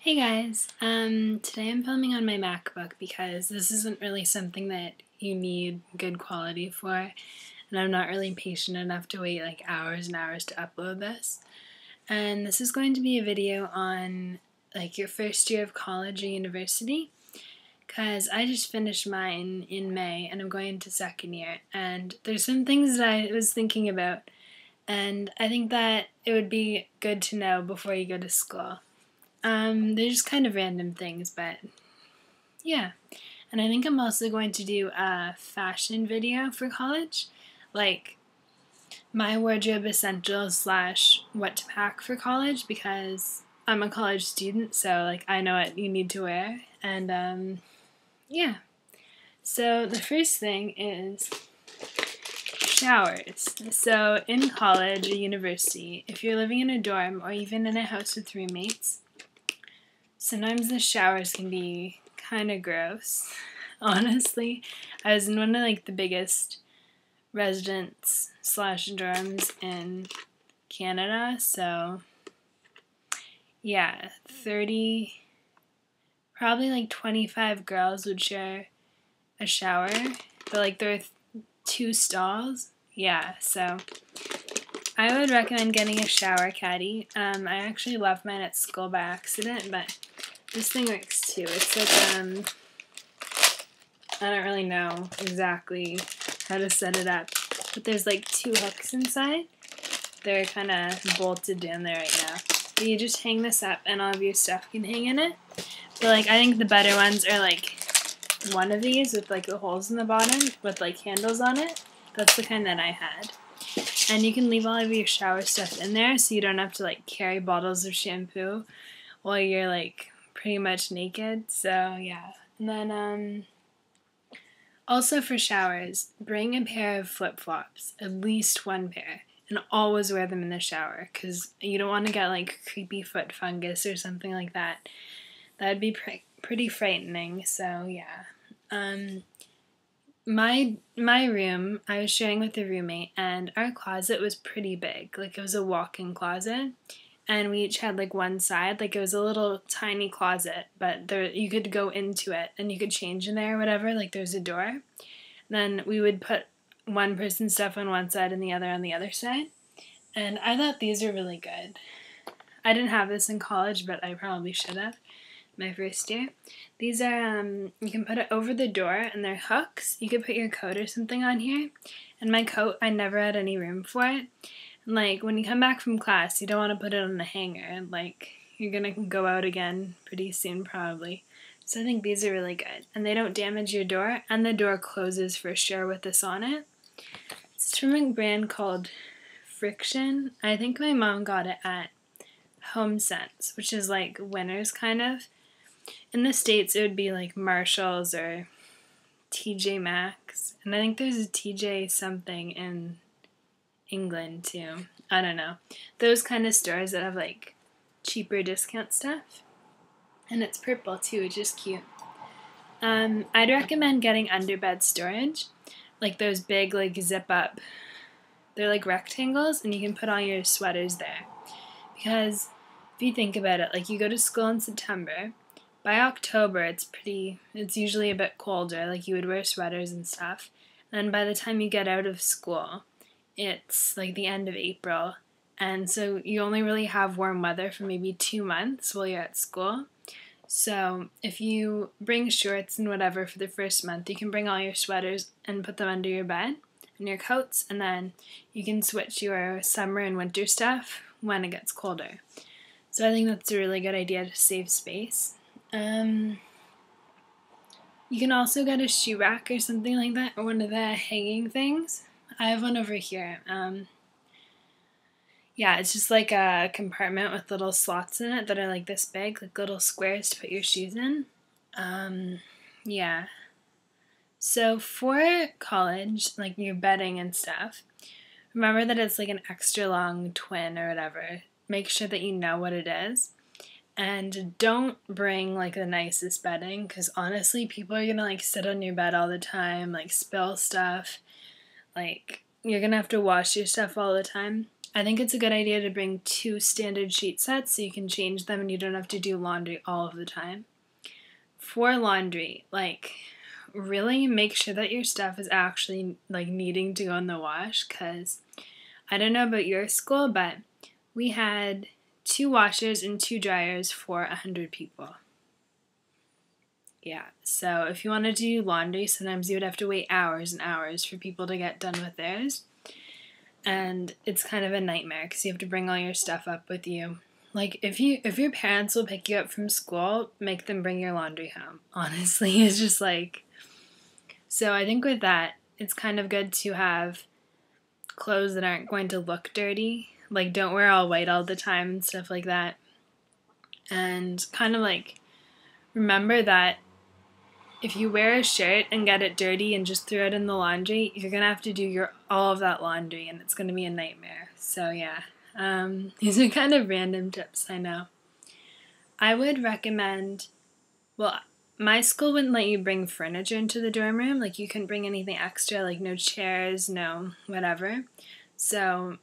Hey guys, today I'm filming on my MacBook because this isn't really something that you need good quality for, and I'm not really patient enough to wait like hours and hours to upload this. And this is going to be a video on like your first year of college or university, because I just finished mine in May and I'm going into second year, and there's some things that I was thinking about, and I think that it would be good to know before you go to school. They're just kind of random things, but yeah. And I think I'm also going to do a fashion video for college, like my wardrobe essentials slash what to pack for college, because I'm a college student, so like I know what you need to wear, and yeah. So the first thing is showers. So in college or university, if you're living in a dorm or even in a house with roommates, sometimes the showers can be kind of gross, honestly. I was in one of like the biggest residence slash dorms in Canada, so yeah, 30, probably like 25 girls would share a shower, but like there are two stalls. Yeah, so I would recommend getting a shower caddy. I actually left mine at school by accident, but this thing works too. It's like, I don't really know exactly how to set it up, but there's like two hooks inside. They're kind of bolted down there right now. But you just hang this up and all of your stuff can hang in it. But like, I think the better ones are like one of these with like the holes in the bottom with like handles on it. That's the kind that I had. And you can leave all of your shower stuff in there so you don't have to like carry bottles of shampoo while you're like pretty much naked. So yeah. And then also for showers, bring a pair of flip-flops, at least one pair, and always wear them in the shower because you don't want to get like creepy foot fungus or something like that. That would be pretty frightening. So yeah. My room, I was sharing with a roommate, and our closet was pretty big. Like, it was a walk-in closet, and we each had like one side. Like, it was a little tiny closet, but there you could go into it and you could change in there or whatever. Like, there's a door. Then we would put one person's stuff on one side and the other on the other side. And I thought these were really good. I didn't have this in college, but I probably should have. My first year. These are, you can put it over the door, and they're hooks. You could put your coat or something on here. And my coat, I never had any room for it. And like, when you come back from class, you don't want to put it on the hanger. And like, you're gonna go out again pretty soon, probably. So I think these are really good. And they don't damage your door, and the door closes for sure with this on it. It's from a brand called Freshmen. I think my mom got it at Home Sense, which is like Winners kind of. In the States, it would be like Marshalls or TJ Maxx. And I think there's a TJ something in England too. I don't know. Those kind of stores that have like cheaper discount stuff. And it's purple too, which is cute. I'd recommend getting underbed storage. Like those big like zip up. They're like rectangles and you can put all your sweaters there. Because if you think about it, like you go to school in September. By October, it's usually a bit colder, like you would wear sweaters and stuff. And by the time you get out of school, it's like the end of April. And so you only really have warm weather for maybe 2 months while you're at school. So if you bring shorts and whatever for the first month, you can bring all your sweaters and put them under your bed and your coats, and then you can switch your summer and winter stuff when it gets colder. So I think that's a really good idea to save space. You can also get a shoe rack or something like that, or one of the hanging things. I have one over here. Yeah, it's just like a compartment with little slots in it that are like this big, like little squares to put your shoes in. Yeah. So for college, like your bedding and stuff, remember that it's like an extra long twin or whatever. Make sure that you know what it is. And don't bring like the nicest bedding, because honestly, people are gonna like sit on your bed all the time, like spill stuff. Like, you're gonna have to wash your stuff all the time. I think it's a good idea to bring 2 standard sheet sets so you can change them and you don't have to do laundry all of the time. For laundry, like, really make sure that your stuff is actually, like, needing to go in the wash, because I don't know about your school, but we had 2 washers and 2 dryers for 100 people. Yeah, so if you want to do laundry, sometimes you would have to wait hours and hours for people to get done with theirs. And it's kind of a nightmare because you have to bring all your stuff up with you. Like, if your parents will pick you up from school, make them bring your laundry home. Honestly, it's just like... So I think with that, it's kind of good to have clothes that aren't going to look dirty. Like, don't wear all white all the time and stuff like that. And kind of like, remember that if you wear a shirt and get it dirty and just throw it in the laundry, you're going to have to do all of that laundry, and it's going to be a nightmare. So yeah, these are kind of random tips, I know. I would recommend, well, my school wouldn't let you bring furniture into the dorm room. Like, you couldn't bring anything extra, like no chairs, no whatever. So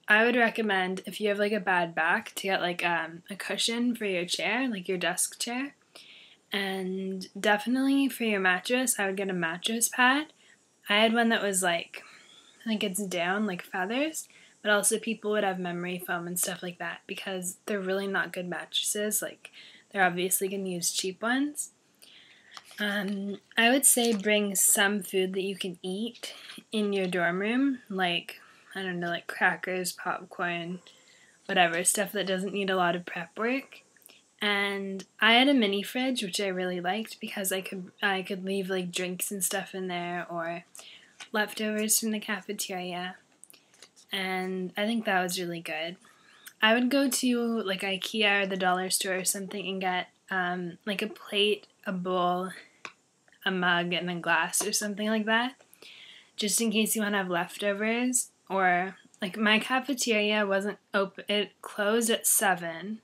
I would recommend, if you have like a bad back, to get like a cushion for your chair, like your desk chair. And definitely for your mattress, I would get a mattress pad. I had one that was like, I think it's down, like feathers, but also people would have memory foam and stuff like that because they're really not good mattresses. Like, they're obviously going to use cheap ones. I would say bring some food that you can eat in your dorm room, like, I don't know, like crackers, popcorn, whatever, stuff that doesn't need a lot of prep work. And I had a mini fridge, which I really liked because I could leave like drinks and stuff in there or leftovers from the cafeteria. And I think that was really good. I would go to like IKEA or the dollar store or something and get like a plate, a bowl, a mug, and a glass or something like that, just in case you want to have leftovers. Or like my cafeteria wasn't open, it closed at 7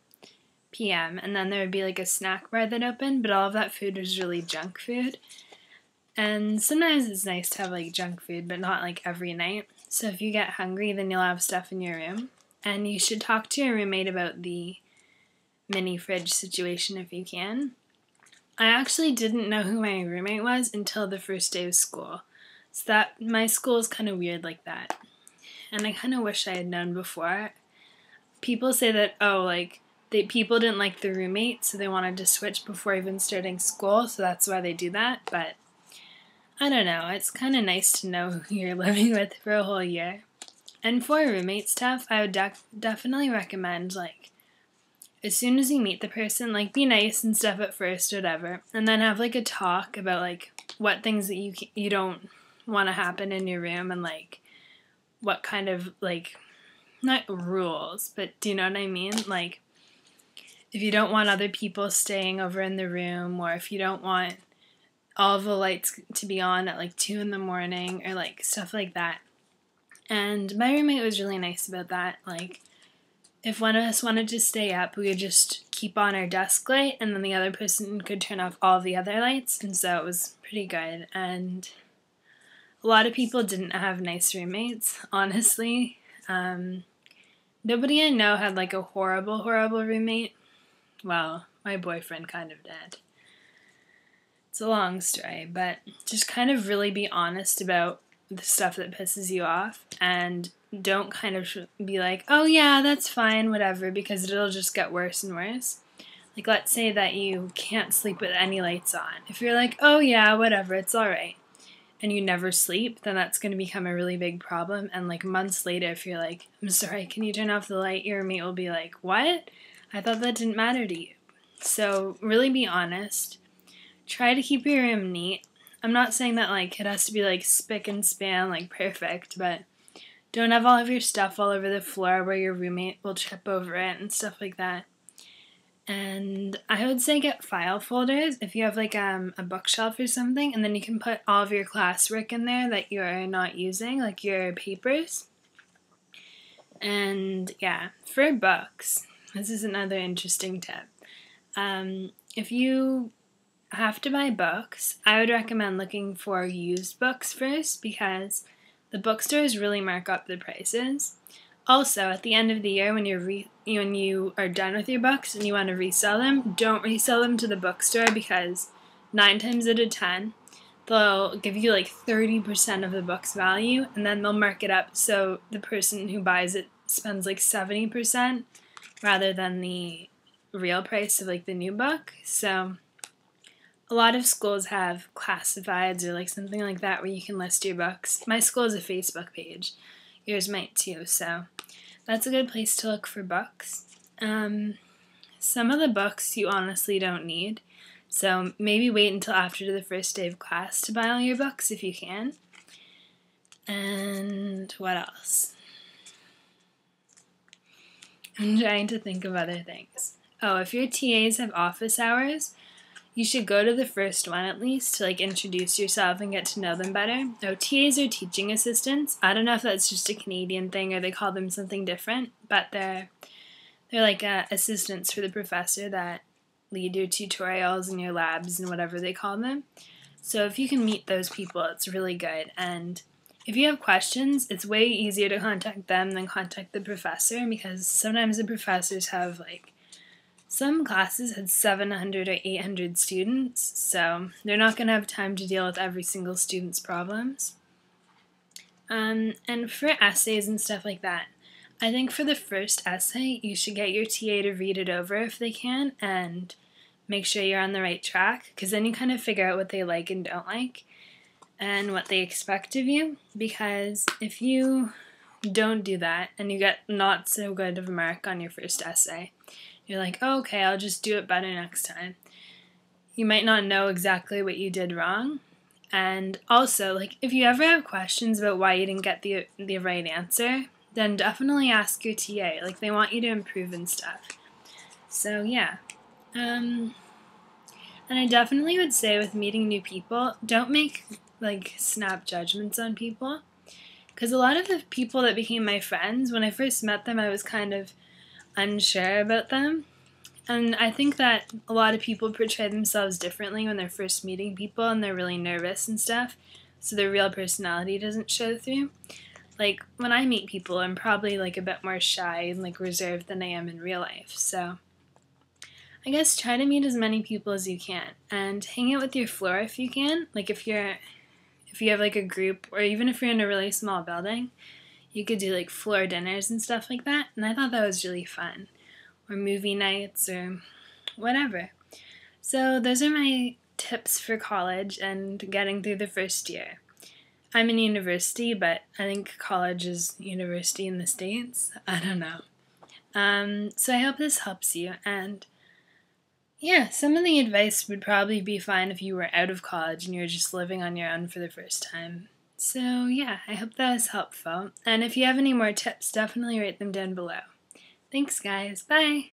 p.m. and then there would be like a snack bar that opened, but all of that food was really junk food. And sometimes it's nice to have like junk food, but not like every night. So if you get hungry, then you'll have stuff in your room. And you should talk to your roommate about the mini fridge situation if you can. I actually didn't know who my roommate was until the first day of school. So that my school is kind of weird like that. And I kind of wish I had known before. People say that, people didn't like the roommate, so they wanted to switch before even starting school, so that's why they do that. But I don't know, it's kind of nice to know who you're living with for a whole year. And for roommate stuff, I would definitely recommend, like, as soon as you meet the person, like, be nice and stuff at first, whatever, and then have, like, a talk about, like, what things that you don't want to happen in your room and, like, what kind of, like, not rules, but do you know what I mean? Like, if you don't want other people staying over in the room, or if you don't want all the lights to be on at like 2 in the morning, or like stuff like that. And my roommate was really nice about that. Like, if one of us wanted to stay up, we would just keep on our desk light, and then the other person could turn off all the other lights, and so it was pretty good. And a lot of people didn't have nice roommates, honestly. Nobody I know had like a horrible roommate. Well, my boyfriend kind of did. It's a long story, but just kind of really be honest about the stuff that pisses you off, and don't kind of be like, oh yeah, that's fine, whatever, because it'll just get worse and worse. Like, let's say that you can't sleep with any lights on. If you're like, oh yeah, whatever, it's alright, and you never sleep, then that's going to become a really big problem. And like months later, if you're like, I'm sorry, can you turn off the light? Your roommate will be like, what? I thought that didn't matter to you. So really be honest. Try to keep your room neat. I'm not saying that like it has to be like spick and span, like perfect, but don't have all of your stuff all over the floor where your roommate will trip over it and stuff like that. And I would say get file folders if you have like a bookshelf or something, and then you can put all of your classwork in there that you're not using, like your papers. And yeah, for books, this is another interesting tip. If you have to buy books, I would recommend looking for used books first, because the bookstores really mark up the prices. Also, at the end of the year, when you are done with your books and you want to resell them, don't resell them to the bookstore, because 9 times out of 10, they'll give you like 30% of the book's value, and then they'll mark it up so the person who buys it spends like 70% rather than the real price of like the new book. So a lot of schools have classifieds or like something like that where you can list your books. My school has a Facebook page. Yours might too, so that's a good place to look for books. Some of the books you honestly don't need, so maybe wait until after the first day of class to buy all your books if you can. And what else? I'm trying to think of other things. Oh, if your TAs have office hours, you should go to the first one at least to like introduce yourself and get to know them better. Oh, TAs are teaching assistants. I don't know if that's just a Canadian thing or they call them something different, but they're like assistants for the professor that lead your tutorials and your labs and whatever they call them. So if you can meet those people, it's really good. And if you have questions, it's way easier to contact them than contact the professor, because sometimes the professors have like, some classes had 700 or 800 students, so they're not going to have time to deal with every single student's problems. And for essays and stuff like that, I think for the first essay, you should get your TA to read it over if they can and make sure you're on the right track, because then you kind of figure out what they like and don't like and what they expect of you. Because if you don't do that and you get not so good of a mark on your first essay, you're like, oh, okay, I'll just do it better next time. You might not know exactly what you did wrong. And also, like, if you ever have questions about why you didn't get the right answer, then definitely ask your TA. Like, they want you to improve and stuff. So, yeah. And I definitely would say with meeting new people, don't make, like, snap judgments on people. Because a lot of the people that became my friends, when I first met them, I was kind of unsure about them. And I think that a lot of people portray themselves differently when they're first meeting people and they're really nervous and stuff, so their real personality doesn't show through. Like, when I meet people, I'm probably like a bit more shy and like reserved than I am in real life. So I guess try to meet as many people as you can and hang out with your floor if you can. Like, if you have like a group, or even if you're in a really small building, you could do like floor dinners and stuff like that, and I thought that was really fun. Or movie nights or whatever. So those are my tips for college and getting through the first year. I'm in university, but I think college is university in the States. I don't know. So I hope this helps you. And yeah, some of the advice would probably be fine if you were out of college and you were just living on your own for the first time. So yeah, I hope that was helpful. And if you have any more tips, definitely write them down below. Thanks, guys. Bye!